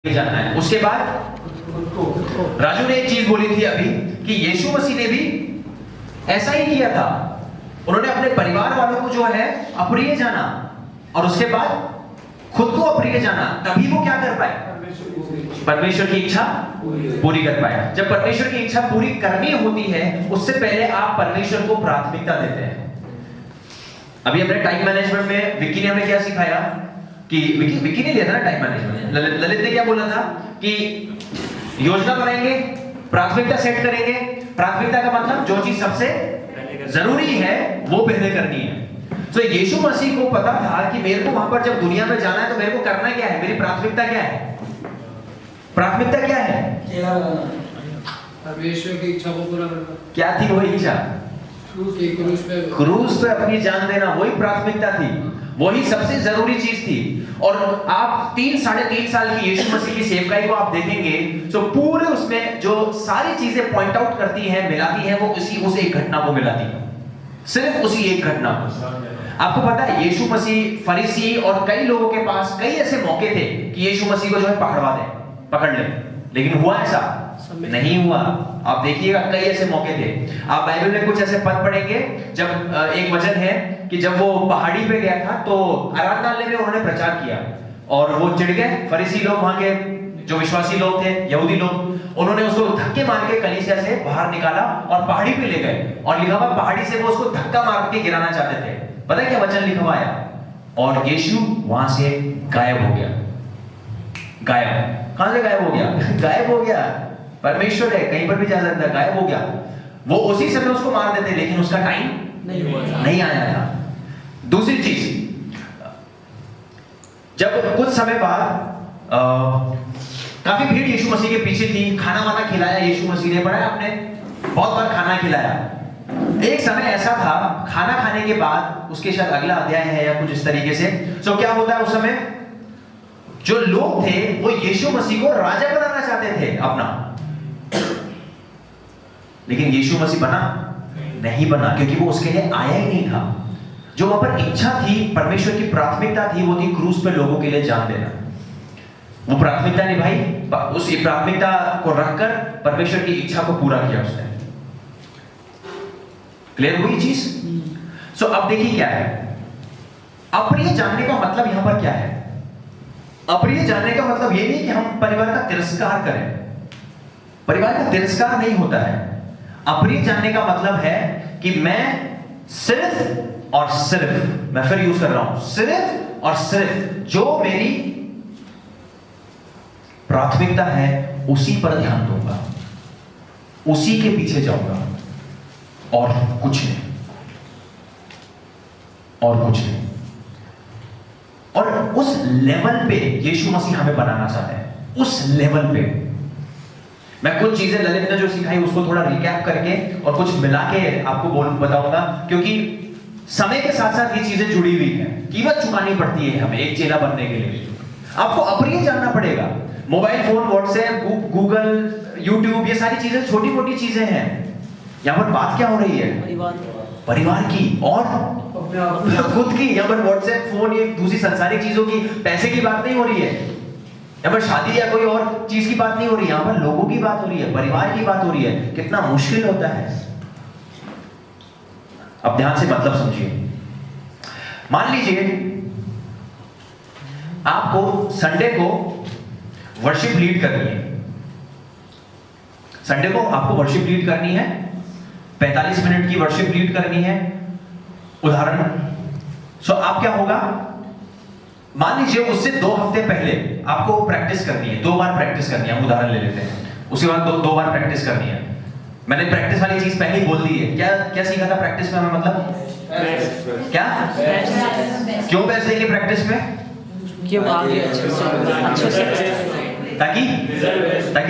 जाना है। उसके बाद राजू ने एक चीज बोली थी अभी कि यीशु मसीह ने भी ऐसा ही किया था। उन्होंने अपने परिवार वालों को जो है अप्रिय जाना और उसके बाद खुद को अप्रिय जाना, तभी वो क्या कर पाए? परमेश्वर की इच्छा पूरी कर पाया। जब परमेश्वर की इच्छा पूरी करनी होती है उससे पहले आप परमेश्वर को प्राथमिकता देते हैं। अभी हमने टाइम मैनेजमेंट में विक्की ने हमें क्या सिखाया कि विक्की ने लिया था ना टाइम मैनेजमेंट। ललित ने क्या बोला था कि योजना बनाएंगे, प्राथमिकता सेट करेंगे। प्राथमिकता का मतलब जो चीज सबसे जरूरी है वो पहले करनी है। तो यीशु मसीह को पता था कि मेरे को वहां पर जब दुनिया में जाना है तो मेरे को करना क्या है, मेरी प्राथमिकता क्या है? प्राथमिकता क्या है? परमेश्वर की इच्छा को पूरा करना। क्या थी वो इच्छा? क्रूस पे अपनी जान देना, वही प्राथमिकता थी, वही सबसे जरूरी चीज थी। और आप 3-3.5 साल की यीशु मसीह की सेवकाई को आप देखेंगे तो पूरे उसमें जो सारी चीजें पॉइंट आउट करती हैं, मिलाती हैं, वो उस एक घटना को मिलाती है, सिर्फ उसी एक घटना को। आपको पता है यीशु मसीह, फरीसी और कई लोगों के पास कई ऐसे मौके थे कि यीशु मसीह को जो है पकड़वा दे, पकड़ ले, लेकिन हुआ ऐसा नहीं हुआ। आप देखिएगा कई ऐसे मौके थे। आप बाइबल में कुछ ऐसे पद पढ़ेंगे जब एक वचन है कि जब वो पहाड़ी पे गया था तो आराधनालय में उन्होंने प्रचार किया और वो चिढ़ गए फरीसी लोग, वहां के जो विश्वासी लोग थे, यहूदी लोग, उन्होंने उसको धक्के मार के कलीसिया से बाहर निकाला और पहाड़ी पे ले गए और लिखा हुआ पहाड़ी से वो उसको धक्का मार के गिराना चाहते थे। पता है क्या वचन लिखा हुआ आया? और यीशु वहां से गायब हो गया। गायब कहां से गायब हो गया? गायब हो गया। परमेश्वर है, कहीं पर भी जा सकता है, गायब हो गया। वो उसी समय उसको मार देते लेकिन उसका टाइम नहीं आया था। दूसरी चीज, जब कुछ समय बाद काफी भीड़ यीशु मसीह के पीछे थी, खाना वाना खिलाया यीशु मसीह ने, पढ़ा आपने, बहुत बार खाना खिलाया। एक समय ऐसा था, खाना खाने के बाद, उसके शायद अगला अध्याय है या कुछ इस तरीके से, तो क्या होता है उस समय जो लोग थे वो यीशु मसीह को राजा बनाना चाहते थे अपना, लेकिन यीशु मसीह बना नहीं बना, क्योंकि वो उसके लिए आया ही नहीं था। जो वहां पर इच्छा थी, परमेश्वर की प्राथमिकता थी, वो थी क्रूस पे लोगों के लिए जान देना। वो प्राथमिकता निभाई, उस प्राथमिकता को रखकर परमेश्वर की इच्छा को पूरा किया उसने। क्लियर हुई चीज? सो अब देखिए क्या है अप्रिय जानने का मतलब। यहां पर क्या है अप्रिय जानने का मतलब? ये नहीं कि हम परिवार का तिरस्कार करें, परिवार का तिरस्कार नहीं होता है। अप्रिय जानने का मतलब है कि मैं सिर्फ और सिर्फ, मैं फिर यूज कर रहा हूं, सिर्फ और सिर्फ जो मेरी प्राथमिकता है उसी पर ध्यान दूंगा, उसी के पीछे जाऊंगा और कुछ नहीं, और कुछ नहीं। और उस लेवल पे यीशु मसीह हमें बनाना चाहते हैं, उस लेवल पे। मैं कुछ चीजें ललित ने जो सिखाई उसको थोड़ा रिकैप करके और कुछ मिला के आपको बताऊंगा, क्योंकि समय के साथ साथ ये चीजें जुड़ी हुई है। कीमत चुकानी पड़ती है हमें एक चेला बनने के लिए। आपको अप्रिय जानना पड़ेगा। Mobile phone, WhatsApp, Google, YouTube, ये सारी चीजें छोटी मोटी चीजें हैं। यहां पर बात क्या हो रही है? परिवार की और खुद की। यहां पर व्हाट्सएप, फोन, ये दूसरी संसारिक चीजों की, पैसे की बात नहीं हो रही है। यहां पर शादी या कोई और चीज की बात नहीं हो रही, यहां पर लोगों की बात हो रही है, परिवार की बात हो रही है। कितना मुश्किल होता है। अब ध्यान से मतलब समझिए। मान लीजिए आपको संडे को वर्शिप लीड करनी है, संडे को आपको वर्शिप लीड करनी है, 45 मिनट की वर्शिप लीड करनी है, उदाहरण। सो आप क्या होगा, मान लीजिए उससे 2 हफ्ते पहले आपको प्रैक्टिस करनी है, 2 बार प्रैक्टिस करनी है, हम उदाहरण ले लेते हैं। उसके बाद 2 बार प्रैक्टिस करनी है। मैंने प्रैक्टिस वाली चीज पहले ही बोल दी है। क्या सीखा था प्रैक्टिस में हमें? मतलब क्या, क्यों बेस्ट देंगे प्रैक्टिस में? ताकि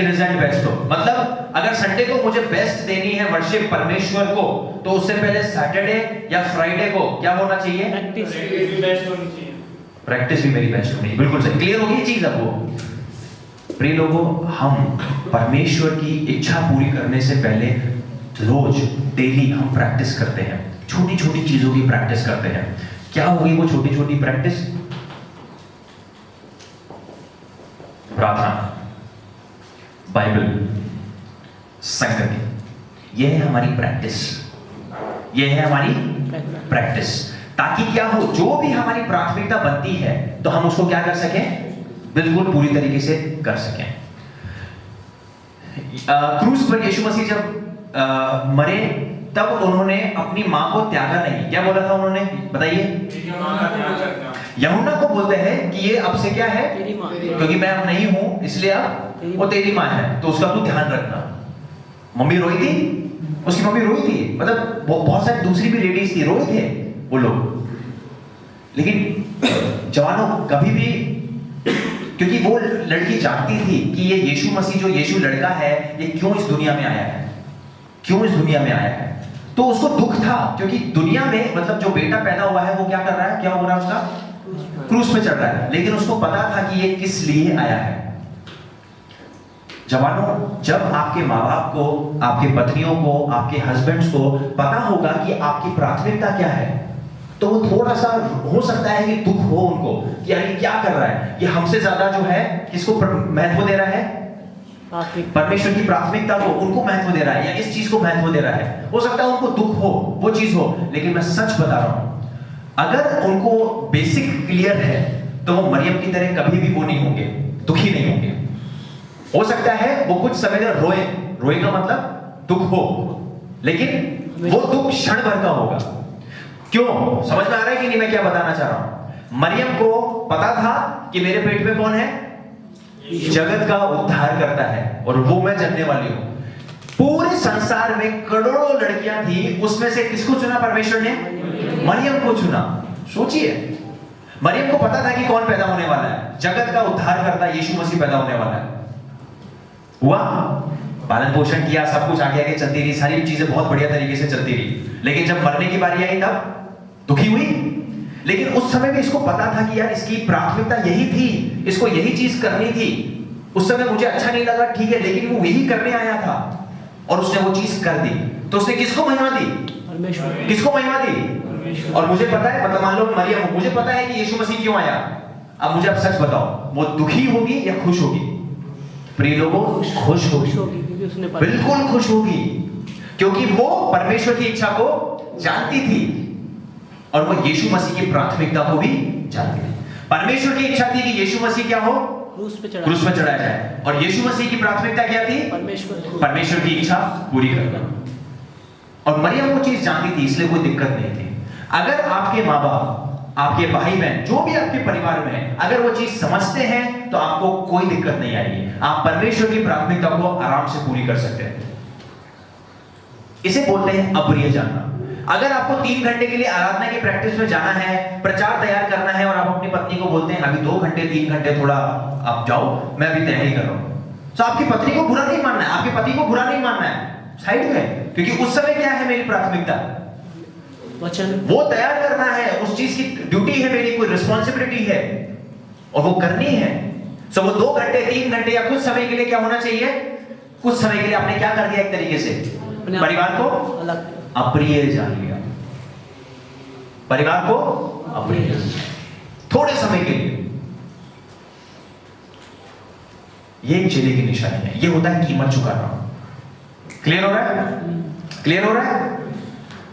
रिजल्ट बेस्ट हो। मतलब अगर संडे को मुझे बेस्ट देनी है वर्शिप परमेश्वर को, तो उससे पहले सैटरडे या फ्राइडे को क्या होना चाहिए? प्रैक्टिस भी मेरी बेस्ट होनी। बिल्कुल सही। क्लियर होगी चीज? अब वो प्रिय लोगों, हम परमेश्वर की इच्छा पूरी करने से पहले रोज डेली हम प्रैक्टिस करते हैं, छोटी छोटी चीजों की प्रैक्टिस करते हैं। क्या होगी वो छोटी छोटी प्रैक्टिस? प्रार्थना, बाइबल, संगति, यह है हमारी प्रैक्टिस, यह है हमारी प्रैक्टिस, ताकि क्या हो, जो भी हमारी प्राथमिकता बनती है तो हम उसको क्या कर सकें, बिल्कुल पूरी तरीके से कर सकें। क्रूस पर यीशु मसीह जब मरे तब उन्होंने अपनी मां को त्यागा नहीं। क्या बोला था उन्होंने, बताइए? यूहन्ना को बोलते हैं कि ये अब से क्या है, क्योंकि मैं अब नहीं हूं इसलिए अब वो तेरी मां है, तो उसका तू ध्यान रखना। मम्मी रोई थी, उसकी मम्मी रोई थी, मतलब बहुत सारी दूसरी भी लेडीज थी, रोए थे वो लोग। लेकिन जवानों, कभी भी, क्योंकि वो लड़की जानती थी कि ये यीशु मसीह, जो यीशु लड़का है, ये क्यों इस दुनिया में आया है, क्यों इस दुनिया में आया है, तो उसको दुख था, क्योंकि दुनिया में मतलब जो बेटा पैदा हुआ है वो क्या कर रहा है, क्या हो रहा है, उसका क्रूस पे चढ़ रहा है। लेकिन उसको पता था कि ये किस लिए आया है। जवानों, जब आपके माँ बाप को, आपके पत्नियों को, आपके हस्बैंड्स को पता होगा कि आपकी प्राथमिकता क्या है, तो वो थोड़ा सा हो सकता है कि दुख हो उनको कि यार ये क्या कर रहा है, ये हमसे ज्यादा जो है किसको महत्व दे रहा है, परमेश्वर की प्राथमिकता को, उनको महत्व दे रहा है, या इस चीज को महत्व दे रहा है। हो सकता है उनको दुख हो, वो चीज हो, लेकिन मैं सच बता रहा हूं, अगर उनको बेसिक क्लियर है तो वो मरियम की तरह कभी भी वो नहीं होंगे, दुखी नहीं होंगे। हो सकता है वो कुछ समय तक रोए, रोए का मतलब दुख हो, लेकिन वो दुख क्षण भर का होगा। क्यों, समझ में आ रहा है कि नहीं मैं क्या बताना चाह रहा हूं? मरियम को पता था कि मेरे पेट में कौन है, जगत का उद्धार करता है, और वो मैं जन्मने वाली हूं। पूरे संसार में करोड़ों लड़कियां थी, उसमें से किसको चुना परमेश्वर ने? मरियम को चुना। सोचिए, मरियम को पता था कि कौन पैदा होने वाला है, जगत का उद्धार करता यीशु मसीह पैदा होने वाला है। हुआ, पालन पोषण किया, सब कुछ आगे आगे चलती रही, सारी चीजें बहुत बढ़िया तरीके से चलती रही। लेकिन जब मरने की बारी आई तब दुखी हुई। लेकिन उस समय भी इसको पता था कि यार इसकी प्राथमिकता यही थी, इसको यही चीज करनी थी। उस समय मुझे अच्छा नहीं लगा, ठीक है, लेकिन वो यही करने आया था और उसने वो चीज कर दी। तो उसने किसको महिमा दी? परमेश्वर। किसको महिमा दी? और मुझे पता है, मतलब मान लो मरियम हो, मुझे पता है कि यीशु मसीह क्यों आया। अब मुझे आप सच बताओ, वो दुखी होगी या खुश होगी? प्रिय लोगों, खुश होगी, बिल्कुल खुश होगी, क्योंकि वो परमेश्वर की इच्छा को जानती थी और वो यीशु मसीह की प्राथमिकता को भी जानती थी। परमेश्वर की इच्छा थी कि यीशु मसीह क्या हो, क्रूस पे चढ़ाया जाए, और यीशु मसीह की प्राथमिकता क्या थी? परमेश्वर की इच्छा पूरी करना। और मरियम वो चीज जानती थी, इसलिए कोई दिक्कत नहीं थी। अगर आपके माँ बाप, आपके भाई बहन, जो भी आपके परिवार में है, अगर वो चीज समझते हैं तो आपको कोई दिक्कत नहीं आएगी। आप परमेश्वर की प्राथमिकता को आराम से पूरी कर सकते हैं। इसे बोलते हैं अप्रिय जानना। अगर आपको 3 घंटे के लिए आराधना की प्रैक्टिस में जाना है, प्रचार तैयार करना है, और आप अपनी पत्नी को बोलते हैं अभी 2 घंटे 3 घंटे थोड़ा आप जाओ, मैं अभी तैयारी कर रहा हूं, तो आपकी पत्नी को बुरा नहीं मानना है, आपके पति को बुरा नहीं मानना है, साइड में, क्योंकि उस समय क्या है मेरी प्राथमिकता, वचन, वो तैयार करना है, उस चीज की ड्यूटी है मेरी, कोई रिस्पॉन्सिबिलिटी है और वो करनी है। सो वो 2 घंटे 3 घंटे या कुछ समय के लिए क्या होना चाहिए, कुछ समय के लिए आपने क्या कर दिया, एक तरीके से परिवार को अप्रिय जान लिया, परिवार को अप्रिय, थोड़े समय के लिए। ये एक चेले की निशानी है, ये होता है कीमत चुकाना। क्लियर हो रहा है? क्लियर हो रहा है?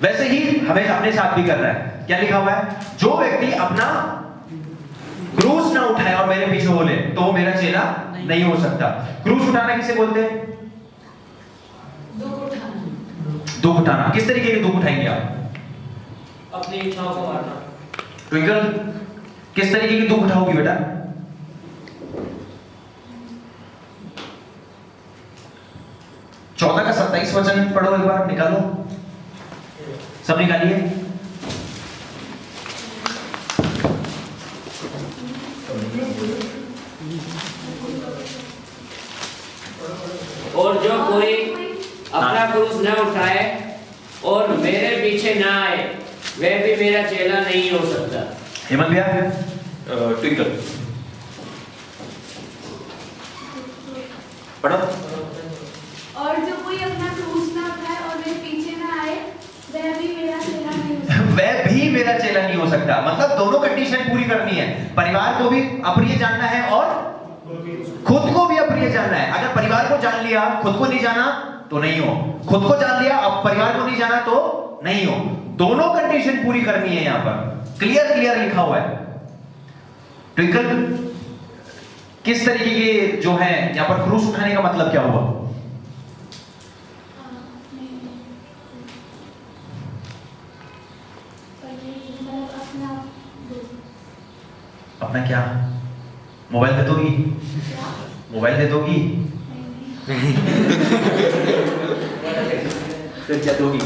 वैसे ही हमें अपने साथ भी करना है। क्या लिखा हुआ है? जो व्यक्ति अपना क्रूस ना उठाए और मेरे पीछे बोले तो वो मेरा चेला नहीं हो सकता। क्रूस उठाना किसे बोलते हैं? दुख उठाना। किस तरीके के दुख उठाएंगे आप? अपनी इच्छाओं को मारना। ट्विंकल, किस तरीके की दुख उठाओगी बेटा? चौदह का 27 वचन पढ़ो एक बार, निकालो, सब निकालिए। और जो कोई अपना क्रूस न उठाए और मेरे पीछे ना आए, वह भी मेरा चेला नहीं हो सकता। हेमंत भैया, ट्विंकल पढ़ो। और जो कोई अपना क्रूस ना उठाए और मेरे पीछे ना आए, वह भी मेरा चेला नहीं हो सकता। वह भी मेरा चेला नहीं हो सकता। मतलब दोनों कंडीशन पूरी करनी है, परिवार को भी अप्रिय जानना है और खुद को भी अप्रिय जानना है। अगर परिवार को जान लिया, खुद को नहीं जाना तो नहीं हो। खुद को जान लिया, अब परिवार को नहीं जाना तो नहीं हो। दोनों कंडीशन पूरी करनी है। यहां पर क्लियर क्लियर लिखा हुआ है। ट्विंकल, किस तरीके के जो है यहां पर क्रूस उठाने का मतलब क्या हुआ? अपना क्या? मोबाइल दे दोगी? मोबाइल दे दोगी? फिर क्या दोगी?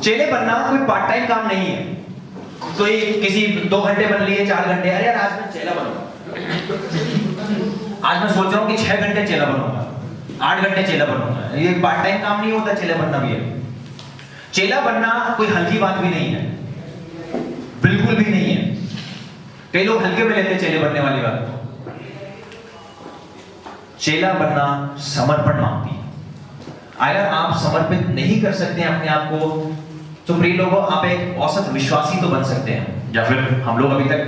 चेले बनना कोई पार्ट टाइम काम नहीं है। कोई किसी 2 घंटे बन लिए, 4 घंटे, अरे यार आज मैं चेला बनूंगा, आज मैं सोच रहा हूं कि 6 घंटे चेला बनूंगा, 8 घंटे चेला बनूंगा। ये पार्ट टाइम काम नहीं होता, चेला बनना भी है। चेला बनना कोई हल्की बात भी नहीं है, बिल्कुल भी नहीं है। कई लोग हल्के में लेते हैं चेले बनने वाली बात को। चेला बनना समर्पण मांगती है। अगर आप समर्पित नहीं कर सकते हैं अपने आप को, तो प्रिय लोगों, आप एक औसत विश्वासी तो बन सकते हैं, या फिर हम लोग अभी तक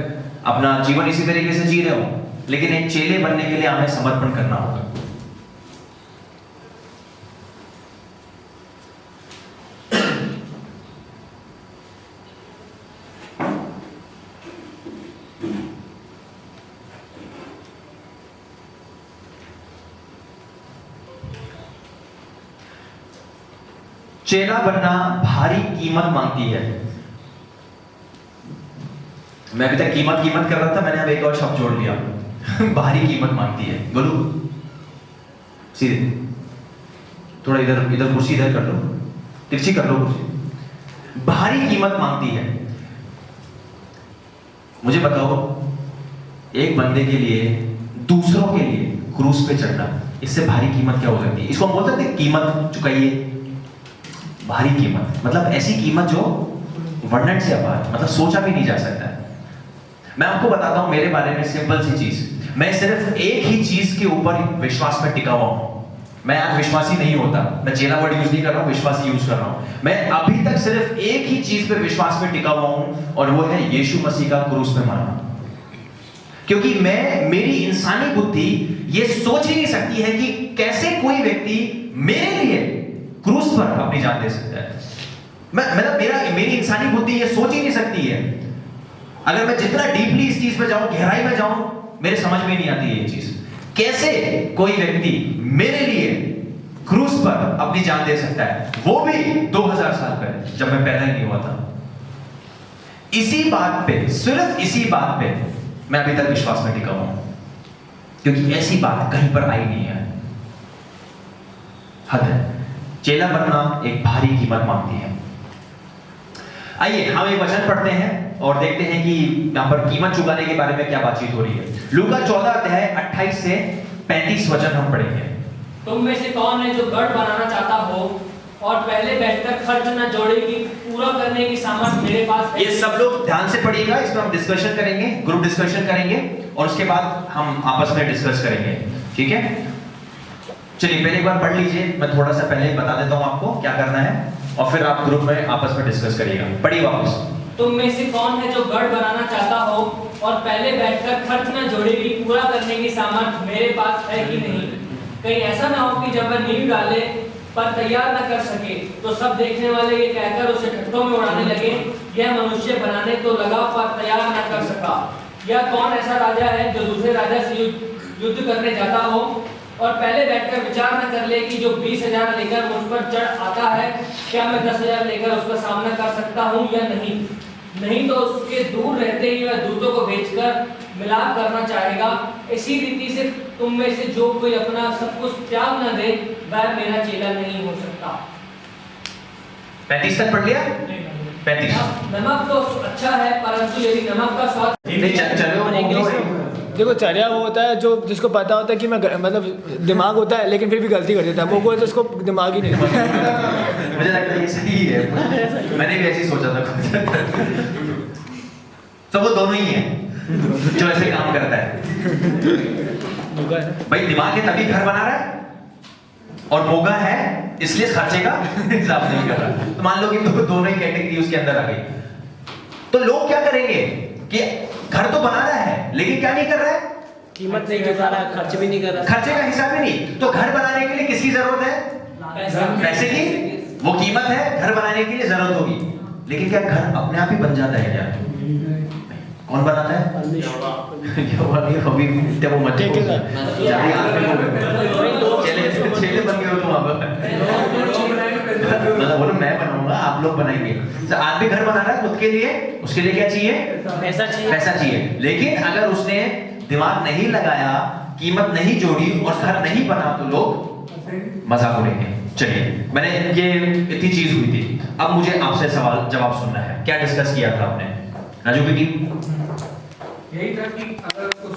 अपना जीवन इसी तरीके से जी रहे हो, लेकिन एक चेले बनने के लिए हमें समर्पण करना होगा। चेला बनना भारी कीमत मांगती है। मैं अभी तक कीमत कर रहा था, मैंने अब एक और शब्द जोड़ लिया भारी कीमत मांगती है। बोलो सीधे, थोड़ा इधर कुर्सी इधर कर लो, तिरछी कर लो कुर्सी। भारी कीमत मांगती है। मुझे बताओ, एक बंदे के लिए, दूसरों के लिए क्रूस पे चढ़ना, इससे भारी कीमत क्या हो सकती है? इसको हम बोल सकते हैं कीमत चुकाइए। भारी कीमत मतलब ऐसी कीमत जो वर्णन से अपार, मतलब सोचा भी नहीं जा सकता है। मैं आपको बताता हूं मेरे बारे में सिंपल सी चीज। मैं सिर्फ एक ही चीज के ऊपर विश्वास में टिका हुआ हूं। मैं आज विश्वासी नहीं होता, मैं चेला वर्ड यूज नहीं कर रहा हूं, विश्वासी यूज कर रहा हूं। मैं अभी तक सिर्फ एक ही चीज पे विश्वास में टिका हुआ हूं, और वो है यीशु मसीह का क्रूस पे मरना। क्योंकि मेरी इंसानी बुद्धि ये सोच ही नहीं सकती है कि कैसे कोई व्यक्ति मेरे लिए क्रूस पर अपनी जान दे सकता है। मतलब मेरी इंसानी बुद्धि ये सोच ही नहीं सकती है। अगर मैं जितना डीपली इस चीज पे जाऊं, गहराई में जाऊं, मेरे समझ में नहीं आती है ये चीज। कैसे कोई व्यक्ति मेरे लिए क्रूस पर अपनी जान दे सकता है, वो भी 2000 साल पहले, जब मैं पैदा ही नहीं हुआ था। इसी बात पे, सिर्फ इसी बात पे मैं अभी तक विश्वास में टिका हूं, क्योंकि ऐसी बात कहीं पर आई नहीं है। हद है। चेला बनना एक भारी कीमत मांगती है। आइए हम एक वचन पढ़ते हैं और देखते हैं कि यहां पर कीमत चुकाने के बारे में क्या बातचीत हो रही है। लूका 14 अध्याय 28 से 35 वचन हम पढ़ेंगे। तुम में से कौन है जो गढ़ बनाना चाहता हो और पहले बैठकर खर्च न जोड़े कि पूरा करने की सामर्थ्य मेरे पास है? ये सब लोग ध्यान से पढ़िएगा, इसमें हम डिस्कशन करेंगे, ग्रुप डिस्कशन करेंगे, और उसके बाद हम आपस में डिस्कस करेंगे। ठीक है, चलिए पहले एक बार पढ़ लीजिए। मैं थोड़ा सा पहले बता देता हूं आपको क्या करना है, और फिर आप ग्रुप में आपस में डिस्कस करिएगा। पढ़िए वापस। तुम में से कौन है जो गढ़ बनाना चाहता हो और पहले बैठकर खर्च न जोड़े कि पूरा करने की सामर्थ्य मेरे पास है कि नहीं? कहीं ऐसा ना हो कि जब वह नींव डाले पर तैयार न कर सके तो सब देखने वाले ये कहकर उसे ठट्ठों में उड़ाने लगे, यह मनुष्य बनाने तो लगा पर तैयार न कर सका। यह कौन ऐसा राजा है जो दूसरे राजा से युद्ध करने जाता हो और पहले बैठकर विचार न कर ले कि जो 20,000 लेकर मुझ पर चढ़ आता है, क्या मैं 10,000 लेकर उसका सामना कर सकता हूँ या नहीं? नहीं तो उसके दूर रहते ही वह दूतों को भेजकर मिलाप करना चाहेगा। इसी रीति से तुम में से जो कोई अपना सब कुछ त्याग न दे, वह मेरा चेला नहीं हो सकता। 35 तक पढ़ लिया? 35। नमक तो अच्छा है, परंतु यदि नमक का स्वाद देखो, चर्या वो होता है जो जिसको पता होता है कि मैं मतलब दिमाग होता है, लेकिन फिर भी गलती कर देता है। वो तो उसको दिमाग ही नहीं मुझे लगता है ये सही है। मैंने भी ऐसे ही सोचा था। तो वो दोनों ही है जो ऐसे काम करता है। भाई दिमाग है तभी घर बना रहा है, और मोगा है इसलिए खर्चे का हिसाब नहीं कर रहा। तो मान लो कि दोनों ही कैटेगरी उसके अंदर आ गई। तो लोग क्या करेंगे कि घर तो बना रहा है लेकिन क्या नहीं कर रहा है, कीमत नहीं चुका रहा, खर्च भी नहीं कर रहा। खर्चे का हिसाब ही नहीं। तो घर बनाने के लिए किसकी जरूरत है, पैसे की। वो कीमत है, घर बनाने के लिए जरूरत होगी। लेकिन क्या घर अपने आप ही बन जाता है क्या? कौन बनाता है? क्या हुआ नहीं, अभी इतने वो मत ठेकेदार। जाने आप भी हो गए। चले बन गए हो तुम अब। मतलब बोलो मैं बनाऊंगा, आप लोग बनाएंगे। तो आदमी घर बना रहा है खुद के लिए, उसके लिए क्या चाहिए, पैसा चाहिए। पैसा चाहिए। लेकिन अगर उसने दिमाग नहीं लगाया, कीमत नहीं जोड़ी और घर नहीं बना तो लोग मजाक उड़ेंगे। चलिए, मैंने ये इतनी चीज हुई थी। अब मुझे आपसे सवाल जवाब सुनना है। क्या डिस्कस किया था आपने राजू की टीम? यही था कि अगर उस